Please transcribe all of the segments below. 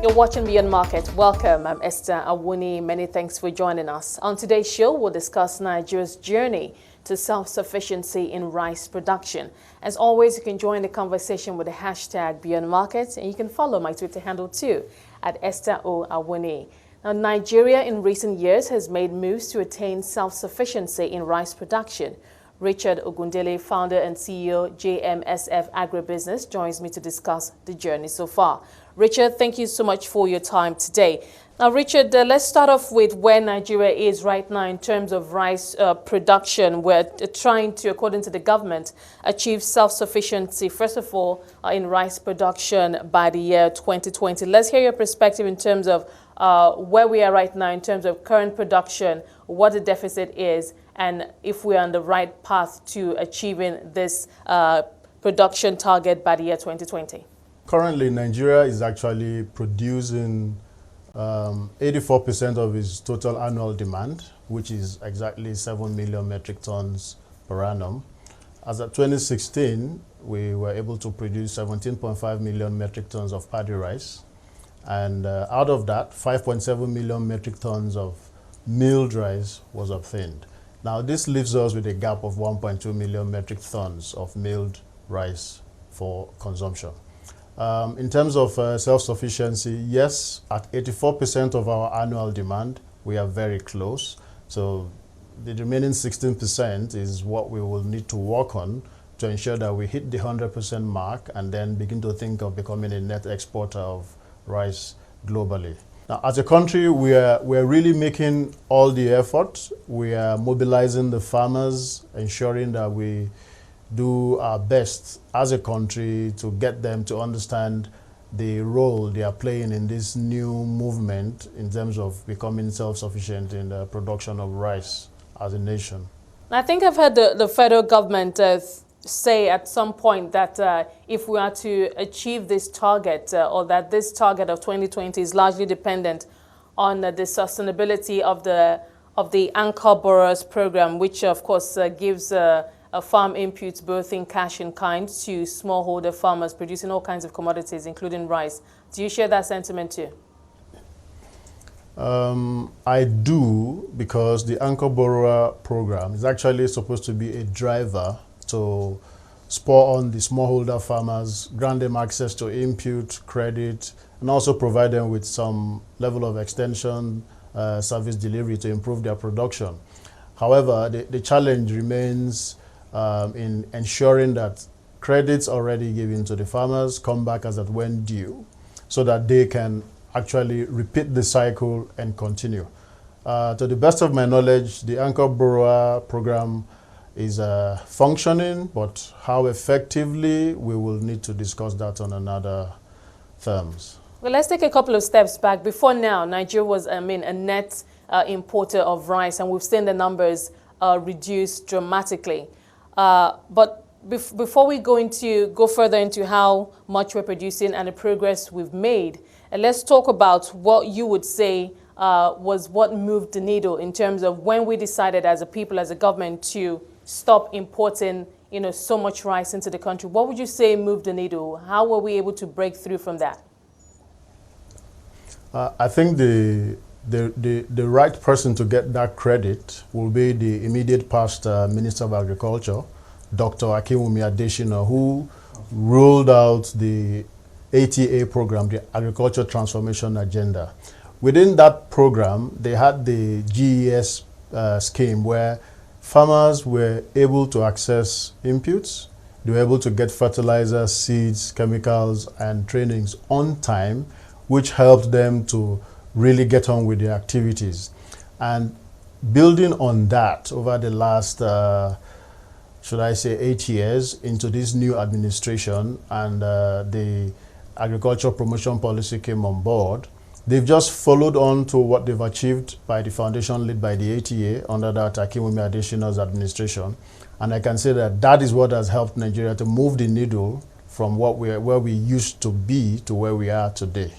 You're watching Beyond Market. Welcome. I'm Esther Awuni. Many thanks for joining us. On today's show, we'll discuss Nigeria's journey to self-sufficiency in rice production. As always, you can join the conversation with the hashtag Beyond Market, and you can follow my Twitter handle too, at Esther O. Awuni. Now, Nigeria in recent years has made moves to attain self-sufficiency in rice production. Richard Ogundele, founder and CEO JMSF Agribusiness, joins me to discuss the journey so far. Richard, thank you so much for your time today. Now, Richard, let's start off with where Nigeria is right now in terms of rice production. We're trying to, according to the government, achieve self-sufficiency, first of all, in rice production by the year 2020. Let's hear your perspective in terms of where we are right now in terms of current production, what the deficit is, and if we are on the right path to achieving this production target by the year 2020. Currently, Nigeria is actually producing 84% of its total annual demand, which is exactly 7 million metric tons per annum. As of 2016, we were able to produce 17.5 million metric tons of paddy rice. And out of that, 5.7 million metric tons of milled rice was obtained. Now, this leaves us with a gap of 1.2 million metric tons of milled rice for consumption. In terms of self-sufficiency, yes, at 84% of our annual demand, we are very close. So the remaining 16% is what we will need to work on to ensure that we hit the 100% mark and then begin to think of becoming a net exporter of rice globally. Now, as a country, we're really making all the effort. We are mobilizing the farmers, ensuring that we do our best as a country to get them to understand the role they are playing in this new movement in terms of becoming self-sufficient in the production of rice as a nation. I think I've heard the federal government say at some point that if we are to achieve this target or that this target of 2020 is largely dependent on the sustainability of the Anchor Borrowers Program, which of course gives farm inputs both in cash and kind to smallholder farmers producing all kinds of commodities, including rice. Do you share that sentiment too? I do, because the Anchor Borrower Program is actually supposed to be a driver to spur on the smallholder farmers, grant them access to input, credit, and also provide them with some level of extension service delivery to improve their production. However, the challenge remains in ensuring that credits already given to the farmers come back as at when due, so that they can actually repeat the cycle and continue. To the best of my knowledge, the Anchor Borrower Program is functioning, but how effectively, we will need to discuss that on another terms. Well, let's take a couple of steps back. Before now, Nigeria was, a net importer of rice, and we've seen the numbers reduce dramatically. But before we go further into how much we're producing and the progress we've made, let's talk about what you would say was what moved the needle in terms of when we decided as a people, as a government, to stop importing so much rice into the country. What would you say moved the needle? How were we able to break through from that? I think the right person to get that credit will be the immediate past Minister of Agriculture, Dr. Akinwumi Adesina, who rolled out the ATA program, the Agriculture Transformation Agenda. Within that program, they had the GES scheme where farmers were able to access inputs. They were able to get fertilizers, seeds, chemicals, and trainings on time, which helped them to really get on with their activities. And building on that over the last, should I say, 8 years into this new administration, and the agriculture promotion policy came on board, they've just followed on to what they've achieved by the foundation led by the ATA under that Akinwumi Adesina's administration. And I can say that that is what has helped Nigeria to move the needle from where we used to be to where we are today.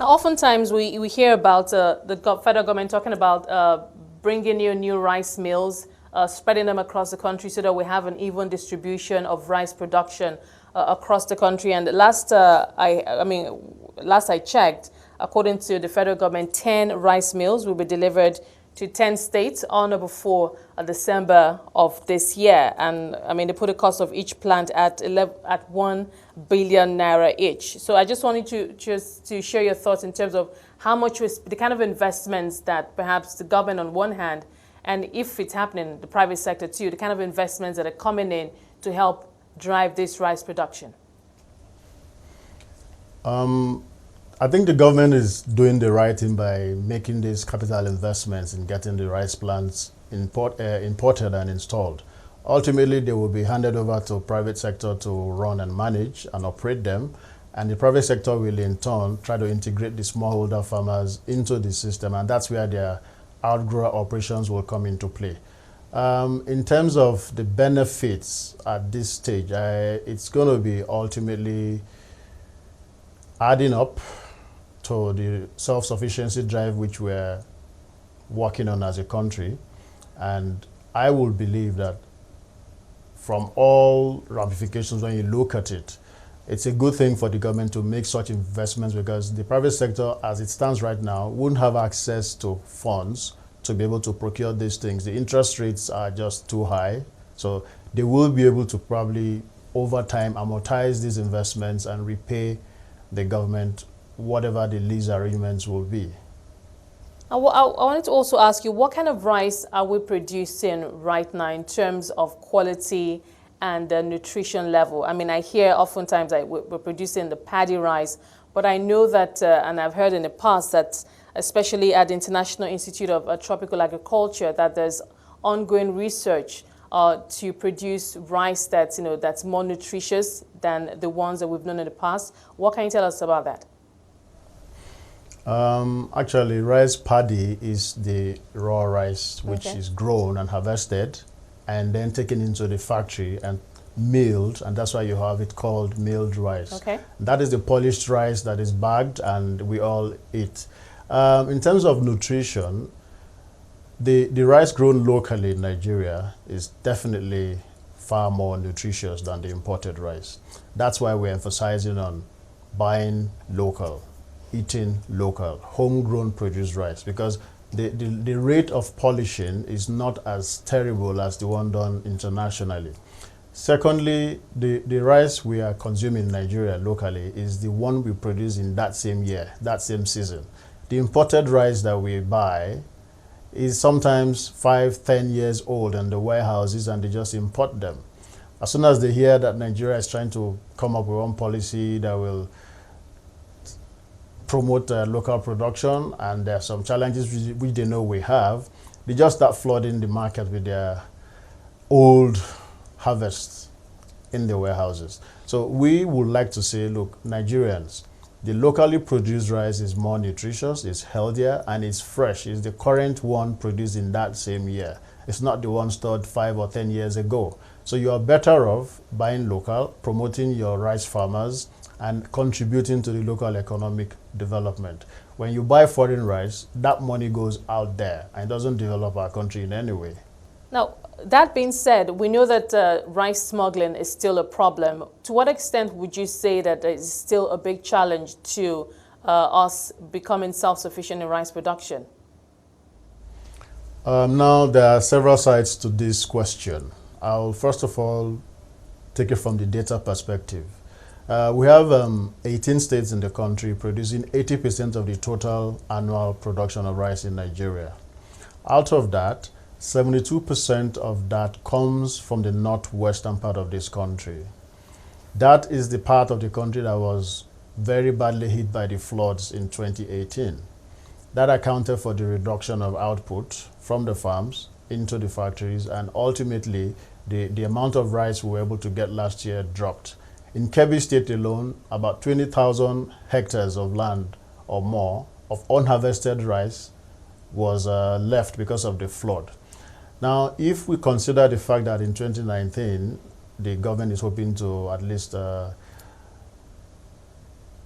Now, oftentimes we hear about the federal government talking about bringing in new rice mills, spreading them across the country so that we have an even distribution of rice production across the country. And last I checked, according to the federal government, 10 rice mills will be delivered to 10 states on or before December of this year. And I mean, they put the cost of each plant at 1 billion naira each. So I just wanted to share your thoughts in terms of how much was the kind of investments that perhaps the government on one hand, and if it's happening, the private sector too, the kind of investments that are coming in to help drive this rice production. I think the government is doing the right thing by making these capital investments in getting the rice plants imported and installed. Ultimately, they will be handed over to private sector to run and manage and operate them, and the private sector will in turn try to integrate the smallholder farmers into the system, and that's where their outgrower operations will come into play. In terms of the benefits at this stage, it's going to be ultimately adding up to the self-sufficiency drive which we're working on as a country. And I will believe that from all ramifications, when you look at it, it's a good thing for the government to make such investments, because the private sector, as it stands right now, wouldn't have access to funds to be able to procure these things. The interest rates are just too high. So they will be able to probably, over time, amortize these investments and repay the government whatever the lease arrangements will be. I wanted to also ask you, what kind of rice are we producing right now in terms of quality and the nutrition level? I mean, I hear oftentimes that we're producing the paddy rice, but I know that, and I've heard in the past that, especially at the International Institute of Tropical Agriculture, that there's ongoing research to produce rice that's, that's more nutritious than the ones that we've known in the past. What can you tell us about that? Actually, rice paddy is the raw rice which is grown and harvested and then taken into the factory and milled, and that's why you have it called milled rice. Okay. That is the polished rice that is bagged and we all eat. In terms of nutrition, the rice grown locally in Nigeria is definitely far more nutritious than the imported rice. That's why we're emphasizing on buying local, eating local, homegrown produced rice, because the rate of polishing is not as terrible as the one done internationally. Secondly, the rice we are consuming in Nigeria locally is the one we produce in that same year, that same season. The imported rice that we buy is sometimes 5-10 years old in the warehouses, and they just import them. As soon as they hear that Nigeria is trying to come up with one policy that will promote local production, and there are some challenges which they know we have, they just start flooding the market with their old harvests in the warehouses. So we would like to say, look, Nigerians, the locally produced rice is more nutritious, it's healthier, and it's fresh. It's the current one produced in that same year. It's not the one stored 5 or 10 years ago. So you are better off buying local, promoting your rice farmers, and contributing to the local economic development. When you buy foreign rice, that money goes out there and doesn't develop our country in any way. Now, that being said, we know that rice smuggling is still a problem. To what extent would you say that it's still a big challenge to us becoming self-sufficient in rice production? Now, there are several sides to this question. I'll first of all take it from the data perspective. We have 18 states in the country producing 80% of the total annual production of rice in Nigeria. Out of that, 72% of that comes from the northwestern part of this country. That is the part of the country that was very badly hit by the floods in 2018. That accounted for the reduction of output from the farms into the factories, and ultimately the amount of rice we were able to get last year dropped. In Kebbi State alone, about 20,000 hectares of land or more of unharvested rice was left because of the flood. Now, if we consider the fact that in 2019, the government is hoping to at least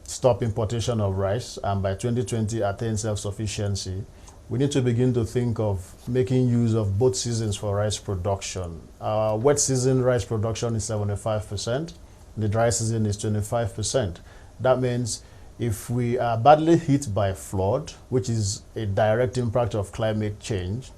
stop importation of rice, and by 2020 attain self-sufficiency, we need to begin to think of making use of both seasons for rice production. Wet season rice production is 75%. The dry season is 25%. That means If we are badly hit by flood, which is a direct impact of climate change,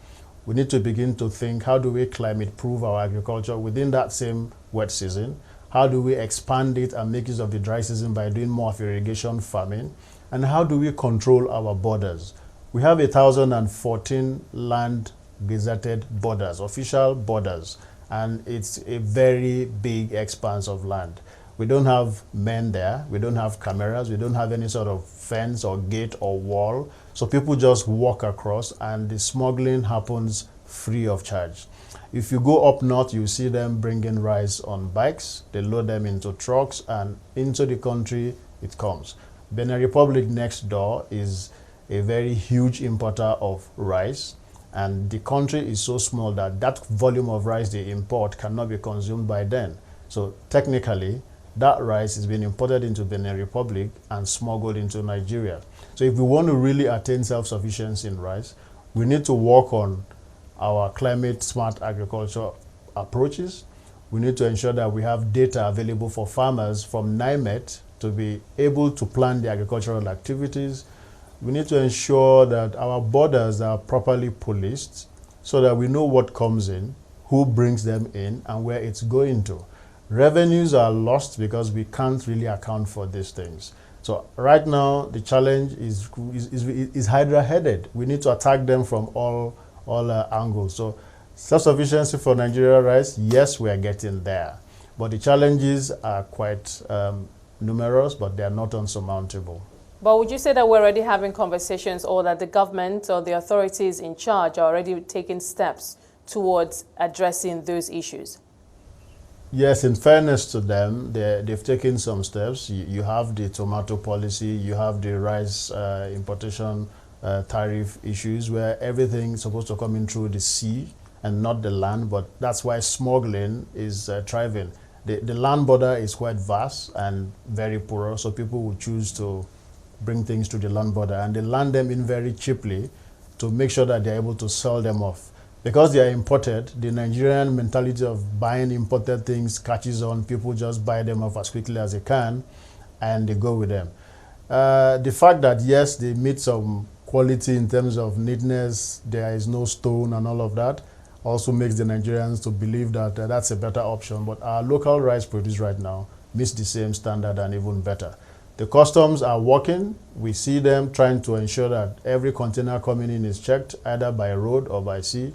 we need to begin to think, how do we climate-proof our agriculture within that same wet season? How do we expand it and make use of the dry season by doing more of irrigation farming? And how do we control our borders? We have 1,014 land gazetted borders, official borders, and it's a very big expanse of land. We don't have men there, we don't have cameras, we don't have any sort of fence or gate or wall. So people just walk across and the smuggling happens free of charge. If you go up north, you see them bringing rice on bikes, they load them into trucks and into the country it comes. Benin Republic next door is a very huge importer of rice, and the country is so small that that volume of rice they import cannot be consumed by them. So technically, that rice is being imported into Benin Republic and smuggled into Nigeria. So if we want to really attain self-sufficiency in rice, we need to work on our climate-smart agriculture approaches. We need to ensure that we have data available for farmers from NIMET to be able to plan the agricultural activities. We need to ensure that our borders are properly policed so that we know what comes in, who brings them in, and where it's going to. Revenues are lost because we can't really account for these things. So right now, the challenge is hydra-headed. We need to attack them from all angles. So self-sufficiency for Nigeria rice, yes, we are getting there. But the challenges are quite numerous, but they are not unsurmountable. But would you say that we're already having conversations, or that the government or the authorities in charge are already taking steps towards addressing those issues? Yes, in fairness to them, they've taken some steps. You have the tomato policy, you have the rice importation tariff issues where everything is supposed to come in through the sea and not the land, but that's why smuggling is thriving. The land border is quite vast and very poor, so people will choose to bring things to the land border and they land them in very cheaply to make sure that they're able to sell them off. Because they are imported, the Nigerian mentality of buying imported things catches on. People just buy them off as quickly as they can, and they go with them. The fact that, yes, they meet some quality in terms of neatness, there is no stone and all of that, also makes the Nigerians to believe that that's a better option. But our local rice produced right now meets the same standard and even better. The customs are working. We see them trying to ensure that every container coming in is checked either by road or by sea.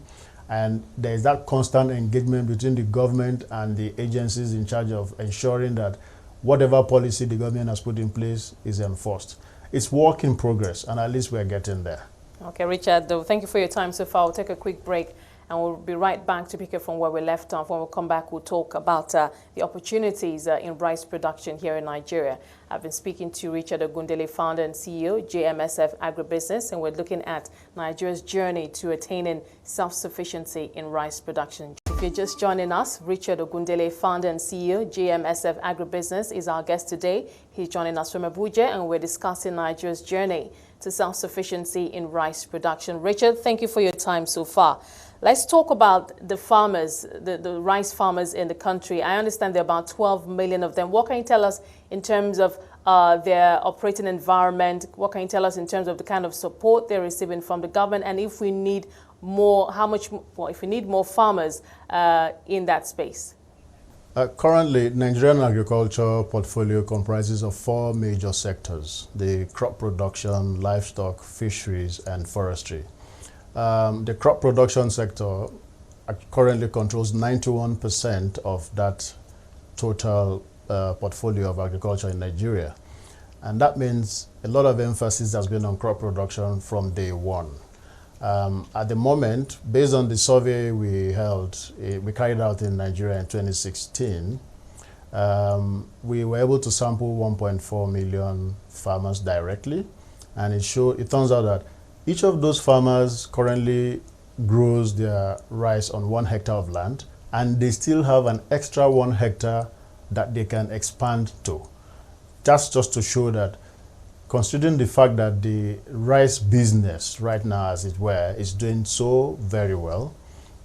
And there is that constant engagement between the government and the agencies in charge of ensuring that whatever policy the government has put in place is enforced. It's work in progress, and at least we're getting there. Okay, Richard, thank you for your time so far. We'll take a quick break, and we'll be right back to pick up from where we left off. When we come back, we'll talk about the opportunities in rice production here in Nigeria. I've been speaking to Richard Ogundele, founder and CEO, JMSF Agribusiness, and we're looking at Nigeria's journey to attaining self-sufficiency in rice production. If you're just joining us, Richard Ogundele, founder and CEO, JMSF Agribusiness, is our guest today. He's joining us from Abuja, and we're discussing Nigeria's journey to self-sufficiency in rice production. Richard, thank you for your time so far. Let's talk about the farmers, the rice farmers in the country. I understand there are about 12 million of them. What can you tell us in terms of their operating environment? What can you tell us in terms of the kind of support they're receiving from the government? And if we need more, if we need more farmers in that space? Currently, Nigerian agriculture portfolio comprises of 4 major sectors: the crop production, livestock, fisheries, and forestry. The crop production sector currently controls 91% of that total portfolio of agriculture in Nigeria. And that means a lot of emphasis has been on crop production from day one. At the moment, based on the survey we carried out in Nigeria in 2016, we were able to sample 1.4 million farmers directly. And it turns out that each of those farmers currently grows their rice on 1 hectare of land, and they still have an extra 1 hectare that they can expand to. That's just to show that, considering the fact that the rice business right now, as it were, is doing so very well,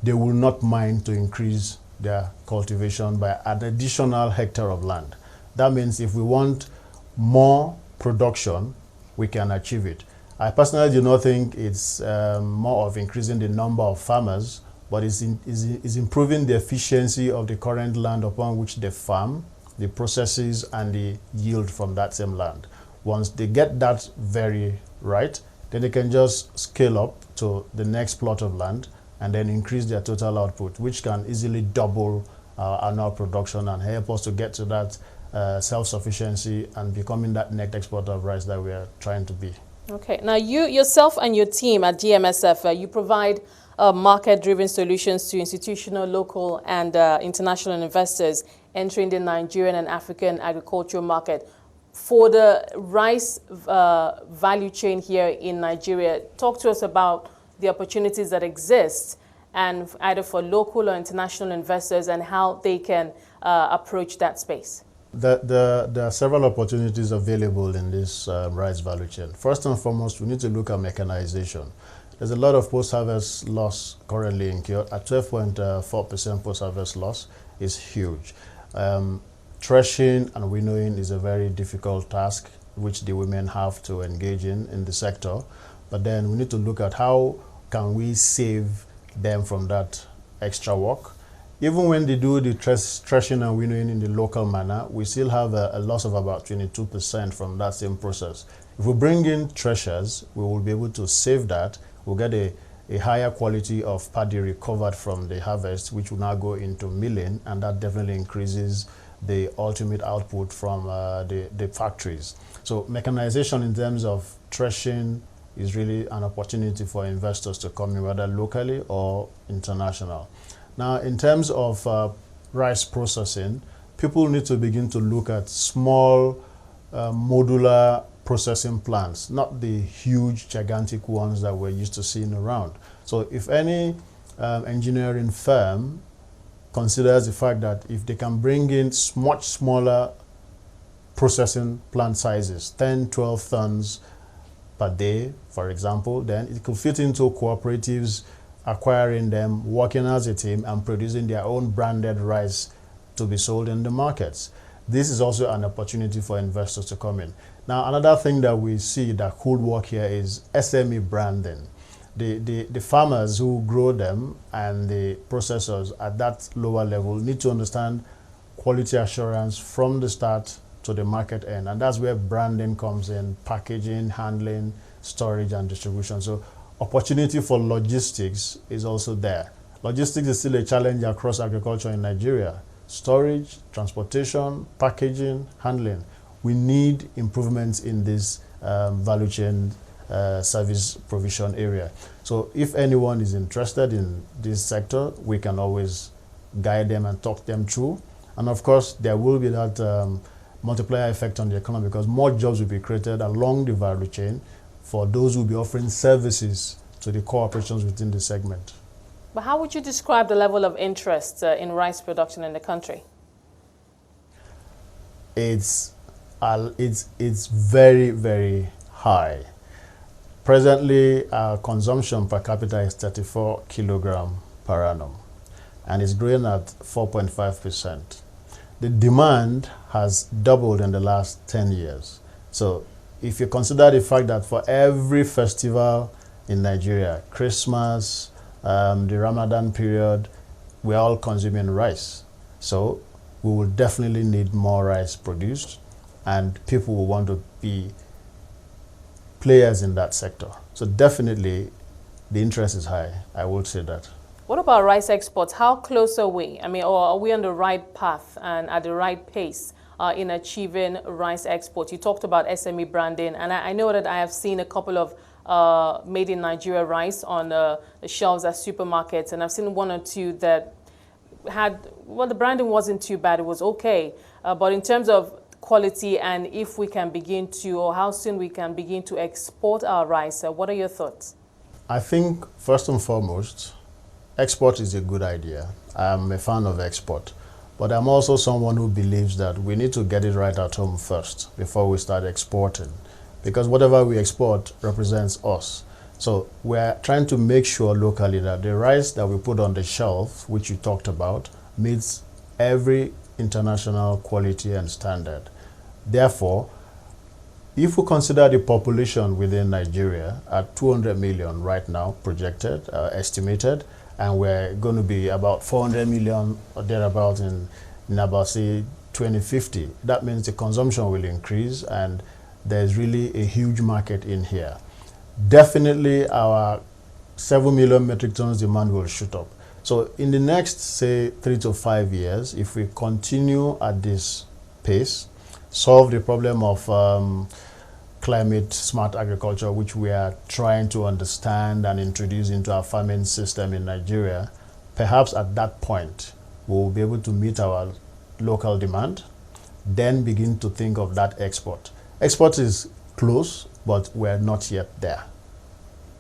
they will not mind to increase their cultivation by an additional hectare of land. That means if we want more production, we can achieve it. I personally do not think it's more of increasing the number of farmers, but it's improving the efficiency of the current land upon which they farm, the processes, and the yield from that same land. Once they get that very right, then they can just scale up to the next plot of land and then increase their total output, which can easily double our annual production and help us to get to that self-sufficiency and becoming that net exporter of rice that we are trying to be. Okay. Now, you yourself and your team at JMSF, you provide market-driven solutions to institutional, local, and international investors entering the Nigerian and African agricultural market. For the rice value chain here in Nigeria, talk to us about the opportunities that exist, and either for local or international investors, and how they can approach that space. There are several opportunities available in this rice value chain. First and foremost, we need to look at mechanization. There's a lot of post-harvest loss currently incurred. At 12.4% post-harvest loss is huge. Threshing and winnowing is a very difficult task, which the women have to engage in the sector. But then we need to look at how can we save them from that extra work. Even when they do the threshing and winnowing in the local manner, we still have a loss of about 22% from that same process. If we bring in threshers, we will be able to save that. We'll get a higher quality of paddy recovered from the harvest, which will now go into milling, and that definitely increases the ultimate output from the factories. So mechanization in terms of threshing is really an opportunity for investors to come in, whether locally or international. Now, in terms of rice processing, people need to begin to look at small modular processing plants, not the huge, gigantic ones that we're used to seeing around. So if any engineering firm considers the fact that if they can bring in much smaller processing plant sizes, 10, 12 tons per day, for example, then it could fit into cooperatives acquiring them, working as a team, and producing their own branded rice to be sold in the markets. This is also an opportunity for investors to come in. Now, another thing that we see that could work here is SME branding. The farmers who grow them and the processors at that lower level need to understand quality assurance from the start to the market end. And that's where branding comes in, packaging, handling, storage, and distribution. So opportunity for logistics is also there. Logistics is still a challenge across agriculture in Nigeria. Storage, transportation, packaging, handling. We need improvements in this value chain service provision area. So if anyone is interested in this sector, we can always guide them and talk them through. And of course, there will be that multiplier effect on the economy, because more jobs will be created along the value chain for those who will be offering services to the corporations within the segment. But how would you describe the level of interest in rice production in the country? It's very, very high. Presently, our consumption per capita is 34 kilogram per annum, and it's growing at 4.5%. The demand has doubled in the last 10 years. So if you consider the fact that for every festival in Nigeria, Christmas, the Ramadan period, we're all consuming rice. So we will definitely need more rice produced, and people will want to be players in that sector. So definitely the interest is high, I would say that. What about rice exports? How close are we? I mean, or are we on the right path and at the right pace in achieving rice exports? You talked about SME branding, and I know that I have seen a couple of made in Nigeria rice on the shelves at supermarkets, and I've seen one or two that had, well, the branding wasn't too bad, it was okay. But in terms of quality, and if we can begin to, or how soon we can begin to export our rice, what are your thoughts? I think first and foremost, export is a good idea. I'm a fan of export, but I'm also someone who believes that we need to get it right at home first before we start exporting, because whatever we export represents us. So we're trying to make sure locally that the rice that we put on the shelf, which you talked about, meets every international quality and standard. Therefore, if we consider the population within Nigeria at 200 million right now, projected, estimated, and we're going to be about 400 million or thereabouts in about, say, 2050, that means the consumption will increase, and there's really a huge market in here. Definitely our 7 million metric tons demand will shoot up. So in the next, say, 3 to 5 years, if we continue at this pace, solve the problem of climate smart agriculture, which we are trying to understand and introduce into our farming system in Nigeria, perhaps at that point, we'll be able to meet our local demand, then begin to think of that export. Export is close, but we're not yet there.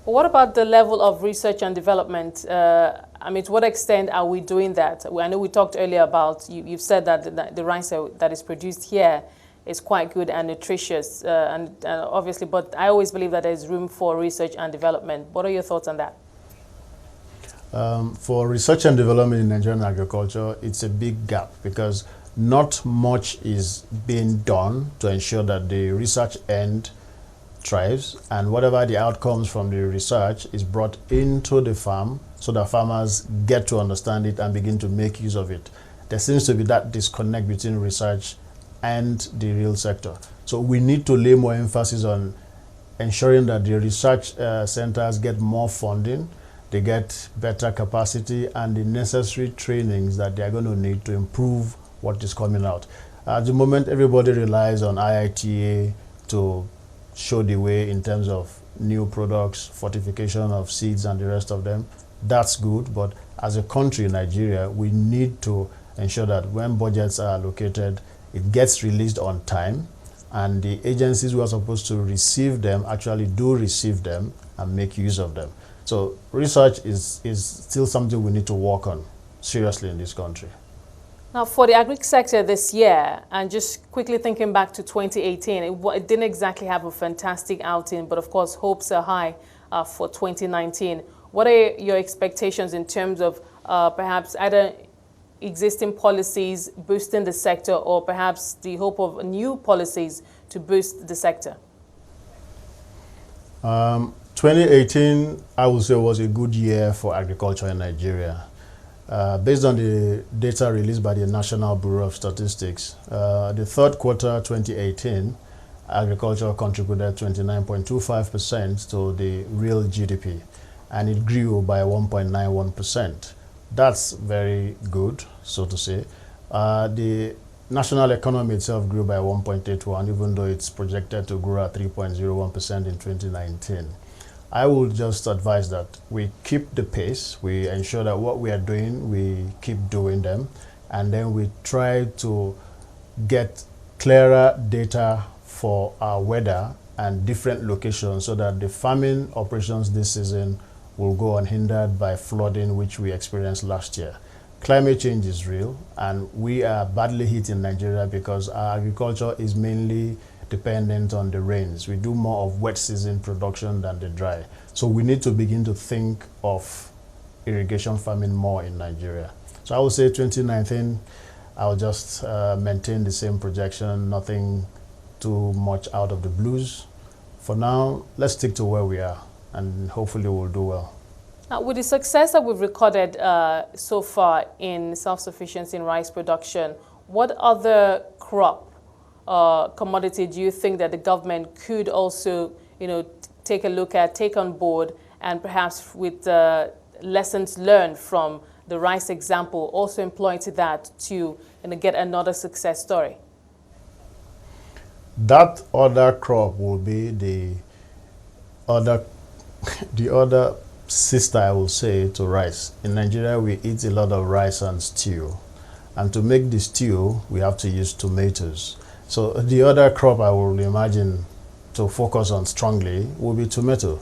What about the level of research and development? I mean, to what extent are we doing that? I know we talked earlier about, you've said that the rice that is produced here is quite good and nutritious, and obviously, but I always believe that there's room for research and development. What are your thoughts on that? For research and development in Nigerian agriculture, it's a big gap because not much is being done to ensure that the research end thrives, and whatever the outcomes from the research is brought into the farm so that farmers get to understand it and begin to make use of it. There seems to be that disconnect between research and the real sector. So we need to lay more emphasis on ensuring that the research centers get more funding, they get better capacity and the necessary trainings that they are going to need to improve what is coming out. At the moment, everybody relies on IITA to show the way in terms of new products, fortification of seeds and the rest of them. That's good, but as a country, Nigeria, we need to ensure that when budgets are allocated, it gets released on time, and the agencies who are supposed to receive them actually do receive them and make use of them. So research is still something we need to work on seriously in this country. Now, for the agri sector this year, and just quickly thinking back to 2018, it didn't exactly have a fantastic outing, but of course, hopes are high for 2019. What are your expectations in terms of perhaps either existing policies boosting the sector or perhaps the hope of new policies to boost the sector? 2018, I would say, was a good year for agriculture in Nigeria. Based on the data released by the National Bureau of Statistics, the third quarter 2018, agriculture contributed 29.25% to the real GDP, and it grew by 1.91%. That's very good, so to say. The national economy itself grew by 1.81, even though it's projected to grow at 3.01% in 2019. I will just advise that we keep the pace, we ensure that what we are doing, we keep doing them, and then we try to get clearer data for our weather and different locations so that the farming operations this season will go unhindered by flooding, which we experienced last year. Climate change is real, and we are badly hit in Nigeria because our agriculture is mainly dependent on the rains. We do more of wet season production than the dry. So we need to begin to think of irrigation farming more in Nigeria. So I would say 2019, I'll just maintain the same projection, nothing too much out of the blues. For now, let's stick to where we are, and hopefully we'll do well. With the success that we've recorded so far in self-sufficiency in rice production, what other crop commodity do you think that the government could also, take a look at, take on board, and perhaps with lessons learned from the rice example, also employ to that to get another success story? That other crop will be the other sister, I will say, to rice. In Nigeria, we eat a lot of rice and stew. And to make the stew, we have to use tomatoes. So the other crop I will imagine to focus on strongly will be tomato.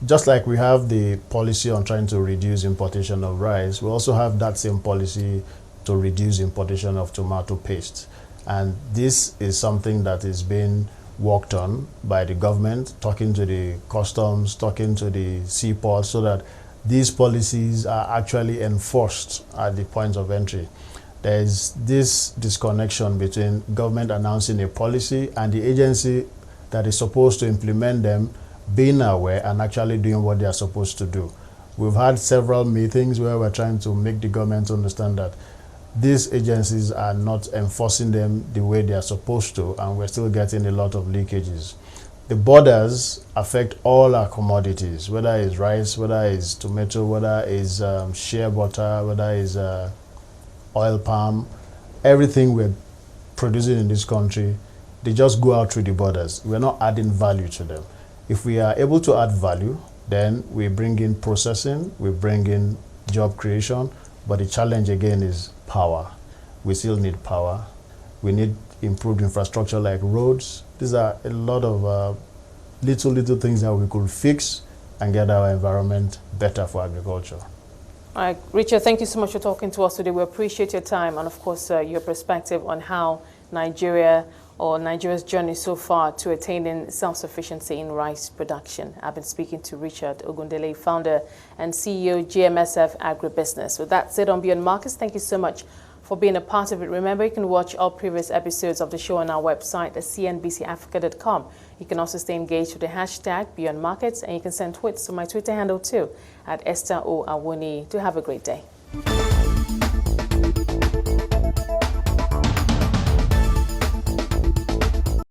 Just like we have the policy on trying to reduce importation of rice, we also have that same policy to reduce importation of tomato paste. And this is something that is being worked on by the government, talking to the customs, talking to the seaports, so that these policies are actually enforced at the points of entry. there's this disconnection between government announcing a policy and the agency that is supposed to implement them being aware and actually doing what they are supposed to do. We've had several meetings where we're trying to make the government understand that these agencies are not enforcing them the way they are supposed to, and we're still getting a lot of leakages. The borders affect all our commodities, whether it's rice, whether it's tomato, whether it's shea butter, whether it's oil palm, everything we're producing in this country, they just go out through the borders. We're not adding value to them. If we are able to add value, then we bring in processing, we bring in job creation, but the challenge again is power. We still need power. We need improved infrastructure like roads. These are a lot of little things that we could fix and get our environment better for agriculture. All right, Richard, thank you so much for talking to us today. We appreciate your time and, of course, your perspective on how Nigeria's journey so far to attaining self-sufficiency in rice production. I've been speaking to Richard Ogundele, founder and CEO JMSF Agribusiness. With that said, on Beyond Markets, thank you so much for being a part of it. Remember, you can watch all previous episodes of the show on our website at cnbcafrica.com. You can also stay engaged with the hashtag Beyond Markets, and you can send tweets to my Twitter handle too, at Esther O. Awuni. Do have a great day.